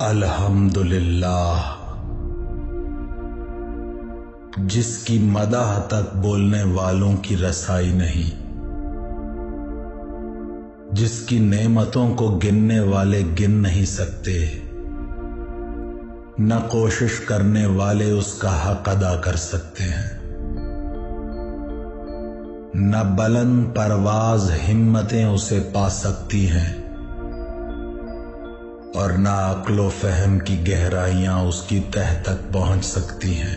الحمدللہ، جس کی مدح تک بولنے والوں کی رسائی نہیں، جس کی نعمتوں کو گننے والے گن نہیں سکتے، نہ کوشش کرنے والے اس کا حق ادا کر سکتے ہیں، نہ بلند پرواز ہمتیں اسے پا سکتی ہیں، اور نہ عقل و فہم کی گہرائیاں اس کی تہ تک پہنچ سکتی ہیں۔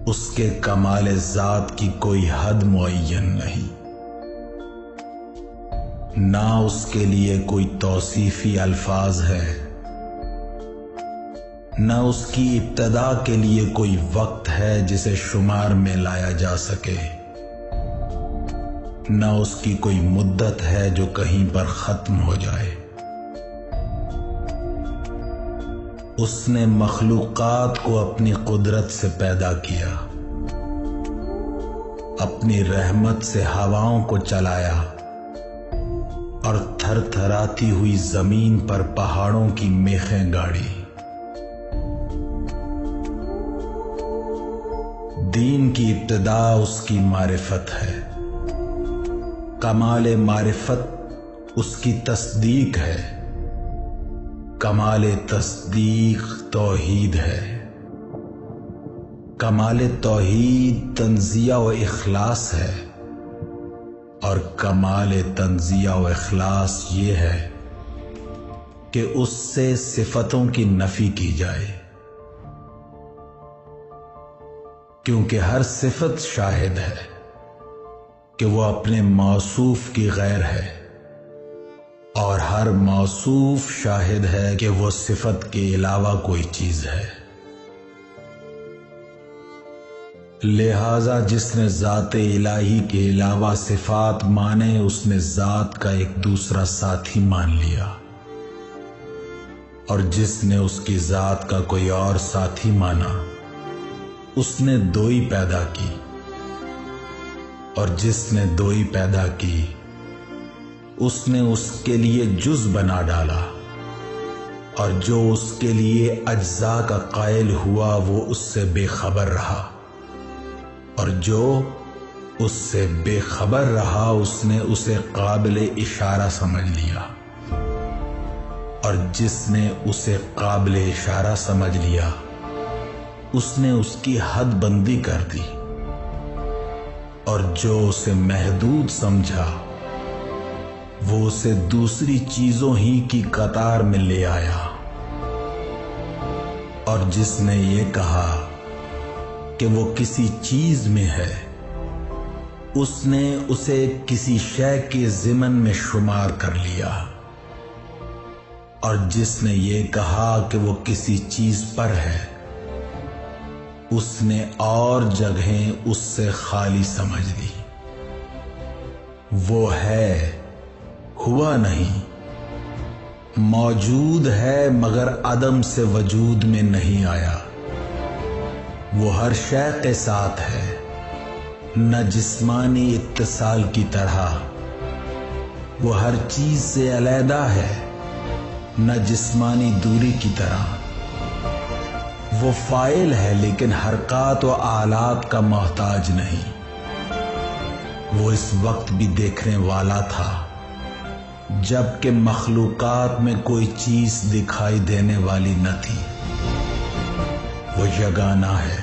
اس کے کمال ذات کی کوئی حد معین نہیں، نہ اس کے لیے کوئی توصیفی الفاظ ہے، نہ اس کی ابتدا کے لیے کوئی وقت ہے جسے شمار میں لایا جا سکے، نہ اس کی کوئی مدت ہے جو کہیں پر ختم ہو جائے۔ اس نے مخلوقات کو اپنی قدرت سے پیدا کیا، اپنی رحمت سے ہواؤں کو چلایا، اور تھر تھراتی ہوئی زمین پر پہاڑوں کی میخیں گاڑی۔ دین کی ابتدا اس کی معرفت ہے، کمال معرفت اس کی تصدیق ہے، کمال تصدیق توحید ہے، کمال توحید تنزیہ و اخلاص ہے، اور کمال تنزیہ و اخلاص یہ ہے کہ اس سے صفتوں کی نفی کی جائے، کیونکہ ہر صفت شاہد ہے کہ وہ اپنے موصوف کی غیر ہے، اور ہر موصوف شاہد ہے کہ وہ صفت کے علاوہ کوئی چیز ہے۔ لہذا جس نے ذات الہی کے علاوہ صفات مانے، اس نے ذات کا ایک دوسرا ساتھی مان لیا، اور جس نے اس کی ذات کا کوئی اور ساتھی مانا، اس نے دوئی پیدا کی، اور جس نے دوئی پیدا کی، اس نے اس کے لیے جز بنا ڈالا، اور جو اس کے لیے اجزاء کا قائل ہوا وہ اس سے بے خبر رہا، اور جو اس سے بے خبر رہا اس نے اسے قابل اشارہ سمجھ لیا، اور جس نے اسے قابل اشارہ سمجھ لیا اس نے اس کی حد بندی کر دی، اور جو اسے محدود سمجھا وہ اسے دوسری چیزوں ہی کی قطار میں لے آیا، اور جس نے یہ کہا کہ وہ کسی چیز میں ہے، اس نے اسے کسی شے کے ضمن میں شمار کر لیا، اور جس نے یہ کہا کہ وہ کسی چیز پر ہے، اس نے اور جگہیں اس سے خالی سمجھ لی۔ وہ ہے، ہوا نہیں، موجود ہے مگر عدم سے وجود میں نہیں آیا۔ وہ ہر شے کے ساتھ ہے، نہ جسمانی اتصال کی طرح، وہ ہر چیز سے علیحدہ ہے، نہ جسمانی دوری کی طرح۔ وہ فاعل ہے لیکن حرکات و آلات کا محتاج نہیں۔ وہ اس وقت بھی دیکھنے والا تھا جبکہ مخلوقات میں کوئی چیز دکھائی دینے والی نہ تھی۔ وہ یگانہ ہے،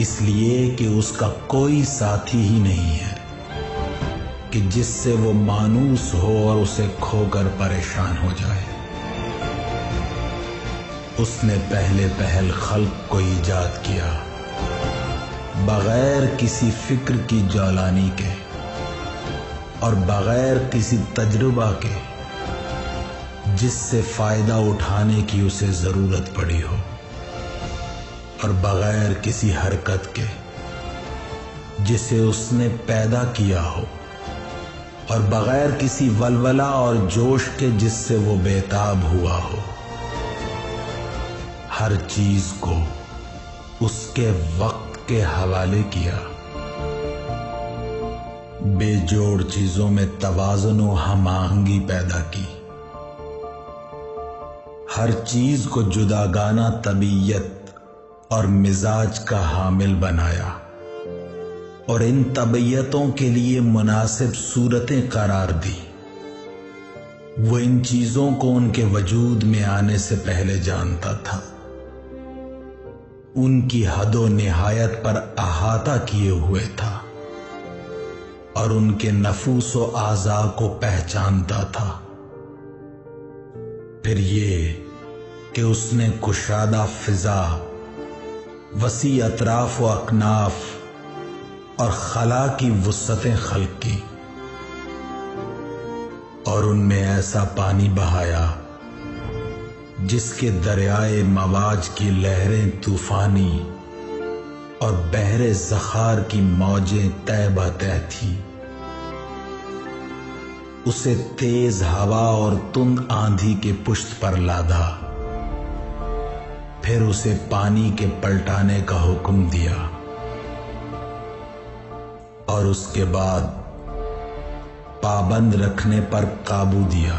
اس لیے کہ اس کا کوئی ساتھی ہی نہیں ہے کہ جس سے وہ مانوس ہو اور اسے کھو کر پریشان ہو جائے۔ اس نے پہلے پہل خلق کو ایجاد کیا بغیر کسی فکر کی جولانی کے اور بغیر کسی تجربہ کے جس سے فائدہ اٹھانے کی اسے ضرورت پڑی ہو، اور بغیر کسی حرکت کے جسے اس نے پیدا کیا ہو، اور بغیر کسی ولولہ اور جوش کے جس سے وہ بےتاب ہوا ہو۔ ہر چیز کو اس کے وقت کے حوالے کیا۔ بے جوڑ چیزوں میں توازن و ہم آہنگی پیدا کی، ہر چیز کو جداگانہ طبیعت اور مزاج کا حامل بنایا اور ان طبیعتوں کے لیے مناسب صورتیں قرار دی۔ وہ ان چیزوں کو ان کے وجود میں آنے سے پہلے جانتا تھا، ان کی حد و نہایت پر احاطہ کیے ہوئے تھا اور ان کے نفوس و اعضاء کو پہچانتا تھا۔ پھر یہ کہ اس نے کشادہ فضا، وسیع اطراف و اکناف اور خلا کی وسعتیں خلق کی اور ان میں ایسا پانی بہایا جس کے دریائے مواج کی لہریں طوفانی اور بحر زخار کی موجیں تہ بتہ تھی۔ اسے تیز ہوا اور تند آندھی کے پشت پر لادا، پھر اسے پانی کے پلٹانے کا حکم دیا اور اس کے بعد پابند رکھنے پر قابو دیا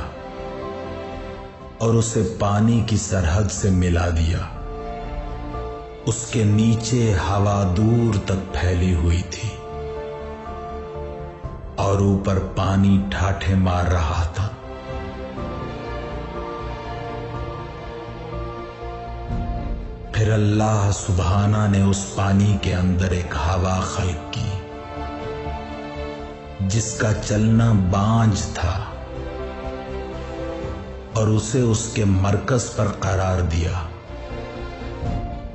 اور اسے پانی کی سرحد سے ملا دیا۔ اس کے نیچے ہوا دور تک پھیلی ہوئی تھی اور اوپر پانی ٹھاٹھے مار رہا تھا۔ پھر اللہ سبحانہ نے اس پانی کے اندر ایک ہوا خلق کی جس کا چلنا بانجھ تھا اور اسے اس کے مرکز پر قرار دیا،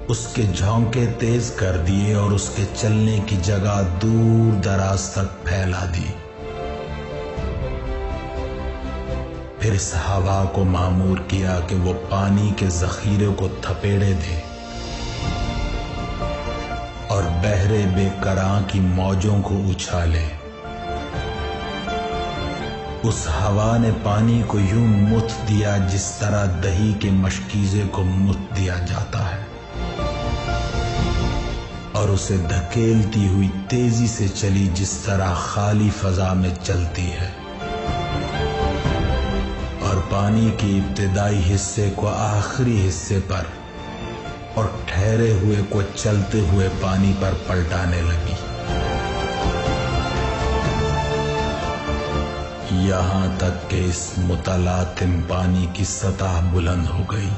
اس کے جھونکے تیز کر دیے اور اس کے چلنے کی جگہ دور دراز تک پھیلا دی۔ پھر اس ہوا کو مامور کیا کہ وہ پانی کے ذخیرے کو تھپیڑے دے اور بحر بے کراں کی موجوں کو اچھالے۔ اس ہوا نے پانی کو یوں مت دیا جس طرح دہی کے مشکیزے کو مت دیا جاتا ہے، اور اسے دھکیلتی ہوئی تیزی سے چلی جس طرح خالی فضا میں چلتی ہے، اور پانی کے ابتدائی حصے کو آخری حصے پر اور ٹھہرے ہوئے کو چلتے ہوئے پانی پر پلٹانے لگی، یہاں تک کہ اس متلاطم پانی کی سطح بلند ہو گئی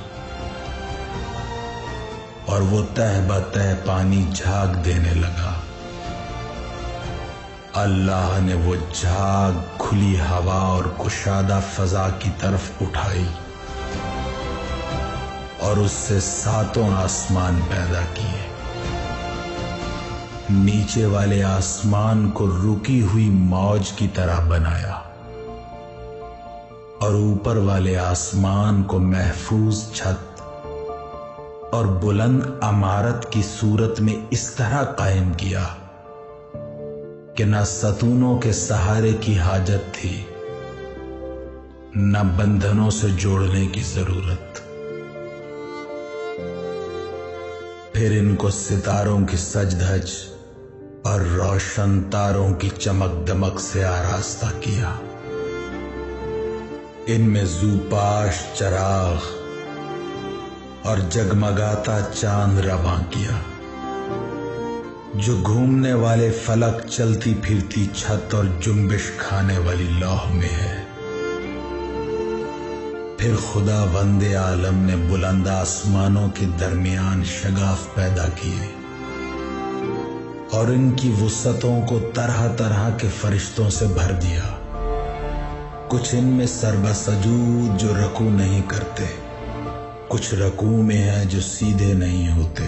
اور وہ تہ بتہ پانی جھاگ دینے لگا۔ اللہ نے وہ جھاگ کھلی ہوا اور کشادہ فضا کی طرف اٹھائی اور اس سے 7 آسمان پیدا کیے۔ نیچے والے آسمان کو رکی ہوئی موج کی طرح بنایا اور اوپر والے آسمان کو محفوظ چھت اور بلند عمارت کی صورت میں اس طرح قائم کیا کہ نہ ستونوں کے سہارے کی حاجت تھی، نہ بندھنوں سے جوڑنے کی ضرورت۔ پھر ان کو ستاروں کی سج دھج اور روشن تاروں کی چمک دمک سے آراستہ کیا۔ ان میں زوپاش چراغ اور جگمگاتا چاند رواں کیا جو گھومنے والے فلک، چلتی پھرتی چھت اور جنبش کھانے والی لوح میں ہے۔ پھر خدا وند عالم نے بلند آسمانوں کے درمیان شگاف پیدا کیے اور ان کی وسعتوں کو طرح طرح کے فرشتوں سے بھر دیا، کچھ ان میں سربسجود جو رکوع نہیں کرتے، کچھ رکوع میں ہیں جو سیدھے نہیں ہوتے،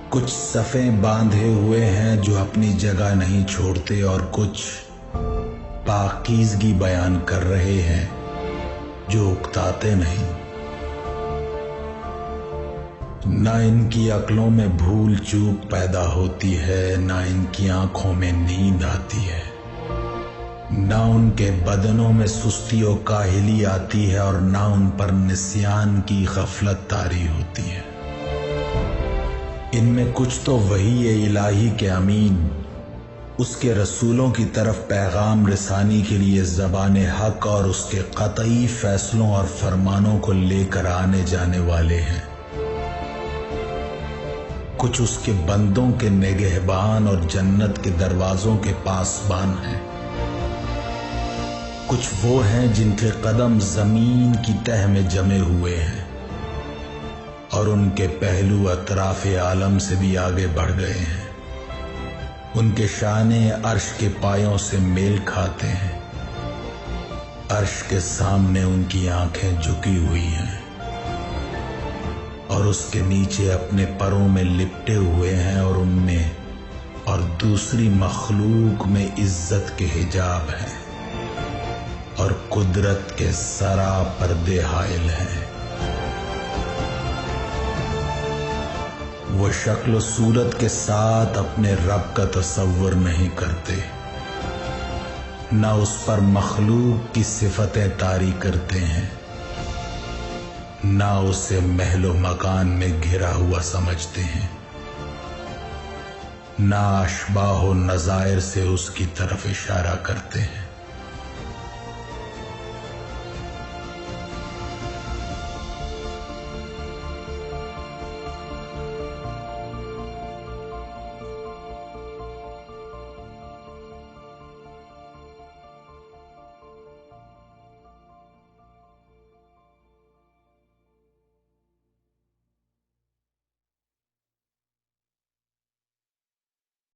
کچھ صفیں باندھے ہوئے ہیں جو اپنی جگہ نہیں چھوڑتے، اور کچھ پاکیزگی بیان کر رہے ہیں جو اکتاتے نہیں۔ نہ ان کی عقلوں میں بھول چوک پیدا ہوتی ہے، نہ ان کی آنکھوں میں نیند آتی ہے، نہ ان کے بدنوں میں سستی و کاہلی آتی ہے، اور نہ ان پر نسیان کی غفلت طاری ہوتی ہے۔ ان میں کچھ تو وحی الہی کے امین اس کے رسولوں کی طرف پیغام رسانی کے لیے زبان حق اور اس کے قطعی فیصلوں اور فرمانوں کو لے کر آنے جانے والے ہیں۔ کچھ اس کے بندوں کے نگہبان اور جنت کے دروازوں کے پاسبان ہیں۔ کچھ وہ ہیں جن کے قدم زمین کی تہ میں جمے ہوئے ہیں اور ان کے پہلو اطراف عالم سے بھی آگے بڑھ گئے ہیں۔ ان کے شانے عرش کے پایوں سے میل کھاتے ہیں۔ عرش کے سامنے ان کی آنکھیں جھکی ہوئی ہیں اور اس کے نیچے اپنے پروں میں لپٹے ہوئے ہیں، اور ان میں اور دوسری مخلوق میں عزت کے حجاب ہیں اور قدرت کے سرا پردے حائل ہیں۔ وہ شکل و صورت کے ساتھ اپنے رب کا تصور نہیں کرتے، نہ اس پر مخلوق کی صفتیں طاری کرتے ہیں، نہ اسے محل و مکان میں گھرا ہوا سمجھتے ہیں، نہ اشباہ و نظائر سے اس کی طرف اشارہ کرتے ہیں۔